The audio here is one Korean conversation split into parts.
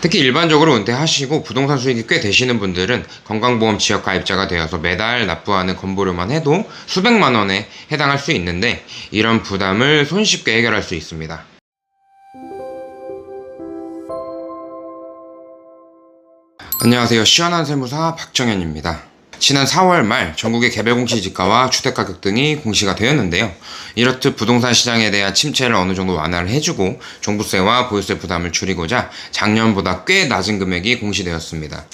특히 일반적으로 은퇴하시고 부동산 수익이 꽤 되시는 분들은 건강보험 지역 가입자가 되어서 매달 납부하는 건보료만 해도 수백만 원에 해당할 수 있는데, 이런 부담을 손쉽게 해결할 수 있습니다. 안녕하세요. 시원한 세무사 박정현입니다. 지난 4월 말 전국의 개별 공시지가와 주택가격 등이 공시가 되었는데요. 이렇듯 부동산 시장에 대한 침체를 어느 정도 완화를 해주고 종부세와 보유세 부담을 줄이고자 작년보다 꽤 낮은 금액이 공시되었습니다.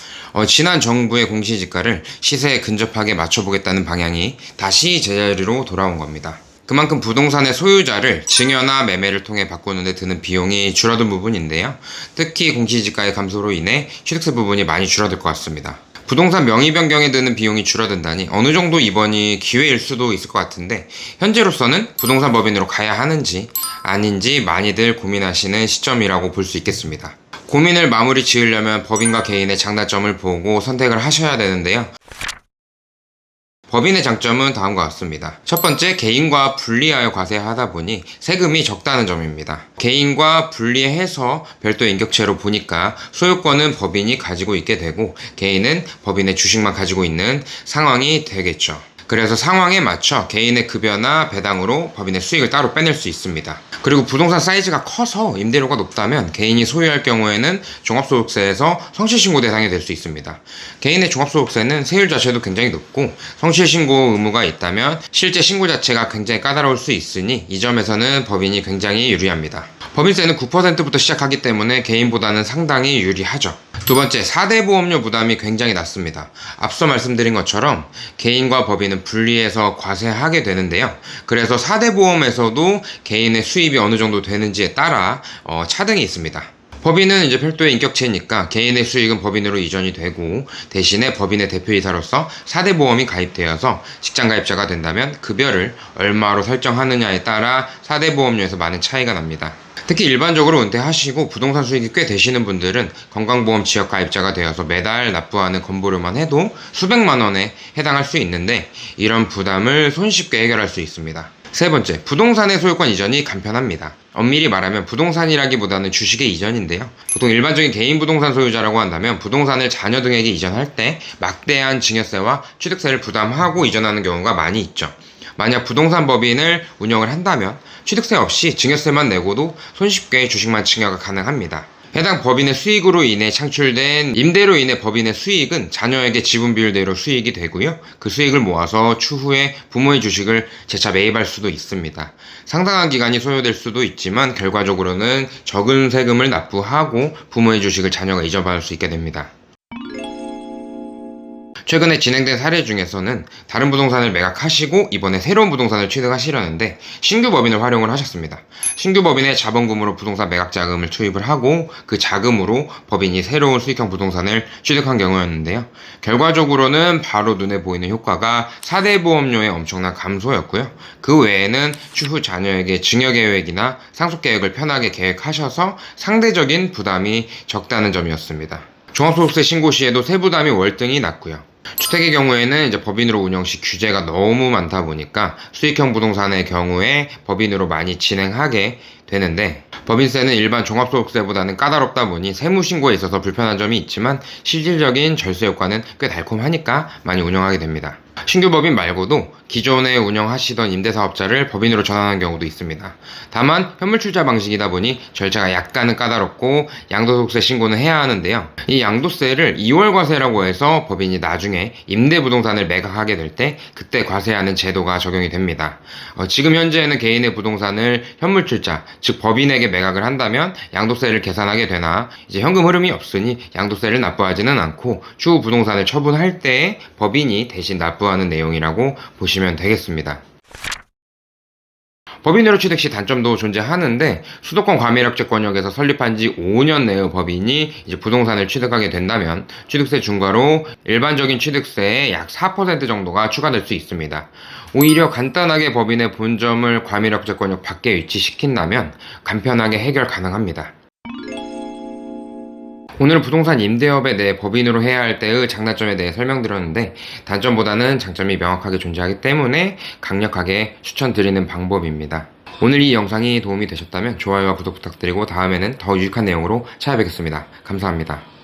지난 정부의 공시지가를 시세에 근접하게 맞춰보겠다는 방향이 다시 제자리로 돌아온 겁니다. 그만큼 부동산의 소유자를 증여나 매매를 통해 바꾸는 데 드는 비용이 줄어든 부분인데요. 특히 공시지가의 감소로 인해 취득세 부분이 많이 줄어들 것 같습니다. 부동산 명의 변경에 드는 비용이 줄어든다니 어느 정도 이번이 기회일 수도 있을 것 같은데, 현재로서는 부동산 법인으로 가야 하는지 아닌지 많이들 고민하시는 시점이라고 볼 수 있겠습니다. 고민을 마무리 지으려면 법인과 개인의 장단점을 보고 선택을 하셔야 되는데요. 법인의 장점은 다음과 같습니다. 첫 번째, 개인과 분리하여 과세하다 보니 세금이 적다는 점입니다. 개인과 분리해서 별도의 인격체로 보니까 소유권은 법인이 가지고 있게 되고 개인은 법인의 주식만 가지고 있는 상황이 되겠죠. 그래서 상황에 맞춰 개인의 급여나 배당으로 법인의 수익을 따로 빼낼 수 있습니다. 그리고 부동산 사이즈가 커서 임대료가 높다면 개인이 소유할 경우에는 종합소득세에서 성실신고 대상이 될 수 있습니다. 개인의 종합소득세는 세율 자체도 굉장히 높고 성실신고 의무가 있다면 실제 신고 자체가 굉장히 까다로울 수 있으니 이 점에서는 법인이 굉장히 유리합니다. 법인세는 9%부터 시작하기 때문에 개인보다는 상당히 유리하죠. 두 번째, 4대 보험료 부담이 굉장히 낮습니다. 앞서 말씀드린 것처럼 개인과 법인은 분리해서 과세하게 되는데요. 그래서 4대 보험에서도 개인의 수입이 어느 정도 되는지에 따라 차등이 있습니다. 법인은 이제 별도의 인격체니까 개인의 수익은 법인으로 이전이 되고 대신에 법인의 대표이사로서 4대 보험이 가입되어서 직장 가입자가 된다면 급여를 얼마로 설정하느냐에 따라 4대 보험료에서 많은 차이가 납니다. 특히 일반적으로 은퇴하시고 부동산 수익이 꽤 되시는 분들은 건강보험 지역 가입자가 되어서 매달 납부하는 건보료만 해도 수백만 원에 해당할 수 있는데, 이런 부담을 손쉽게 해결할 수 있습니다. 세 번째, 부동산의 소유권 이전이 간편합니다. 엄밀히 말하면 부동산이라기보다는 주식의 이전인데요. 보통 일반적인 개인 부동산 소유자라고 한다면 부동산을 자녀 등에게 이전할 때 막대한 증여세와 취득세를 부담하고 이전하는 경우가 많이 있죠. 만약 부동산 법인을 운영을 한다면 취득세 없이 증여세만 내고도 손쉽게 주식만 증여가 가능합니다. 해당 법인의 수익으로 인해 창출된 임대로 인해 법인의 수익은 자녀에게 지분 비율대로 수익이 되고요. 그 수익을 모아서 추후에 부모의 주식을 재차 매입할 수도 있습니다. 상당한 기간이 소요될 수도 있지만 결과적으로는 적은 세금을 납부하고 부모의 주식을 자녀가 이전받을 수 있게 됩니다. 최근에 진행된 사례 중에서는 다른 부동산을 매각하시고 이번에 새로운 부동산을 취득하시려는데 신규 법인을 활용을 하셨습니다. 신규 법인의 자본금으로 부동산 매각 자금을 투입을 하고 그 자금으로 법인이 새로운 수익형 부동산을 취득한 경우였는데요. 결과적으로는 바로 눈에 보이는 효과가 4대 보험료의 엄청난 감소였고요. 그 외에는 추후 자녀에게 증여 계획이나 상속 계획을 편하게 계획하셔서 상대적인 부담이 적다는 점이었습니다. 종합소득세 신고 시에도 세부담이 월등히 낮고요. 주택의 경우에는 이제 법인으로 운영 시 규제가 너무 많다 보니까 수익형 부동산의 경우에 법인으로 많이 진행하게 되는데, 법인세는 일반 종합소득세보다는 까다롭다 보니 세무신고에 있어서 불편한 점이 있지만 실질적인 절세 효과는 꽤 달콤하니까 많이 운영하게 됩니다. 신규 법인 말고도 기존에 운영하시던 임대사업자를 법인으로 전환하는 경우도 있습니다. 다만 현물출자 방식이다 보니 절차가 약간은 까다롭고 양도소득세 신고는 해야 하는데요. 이 양도세를 2월 과세라고 해서 법인이 나중에 임대부동산을 매각하게 될 때 그때 과세하는 제도가 적용이 됩니다. 지금 현재는 개인의 부동산을 현물출자, 즉 법인에게 매각을 한다면 양도세를 계산하게 되나 이제 현금 흐름이 없으니 양도세를 납부하지는 않고 추후 부동산을 처분할 때 법인이 대신 납부하는 내용이라고 보시면 되겠습니다. 법인으로 취득 시 단점도 존재하는데, 수도권 과밀억제권역에서 설립한 지 5년 내의 법인이 이제 부동산을 취득하게 된다면 취득세 중과로 일반적인 취득세의 약 4% 정도가 추가될 수 있습니다. 오히려 간단하게 법인의 본점을 과밀억제권역 밖에 위치시킨다면 간편하게 해결 가능합니다. 오늘은 부동산 임대업에 대해 법인으로 해야 할 때의 장단점에 대해 설명드렸는데, 단점보다는 장점이 명확하게 존재하기 때문에 강력하게 추천드리는 방법입니다. 오늘 이 영상이 도움이 되셨다면 좋아요와 구독 부탁드리고 다음에는 더 유익한 내용으로 찾아뵙겠습니다. 감사합니다.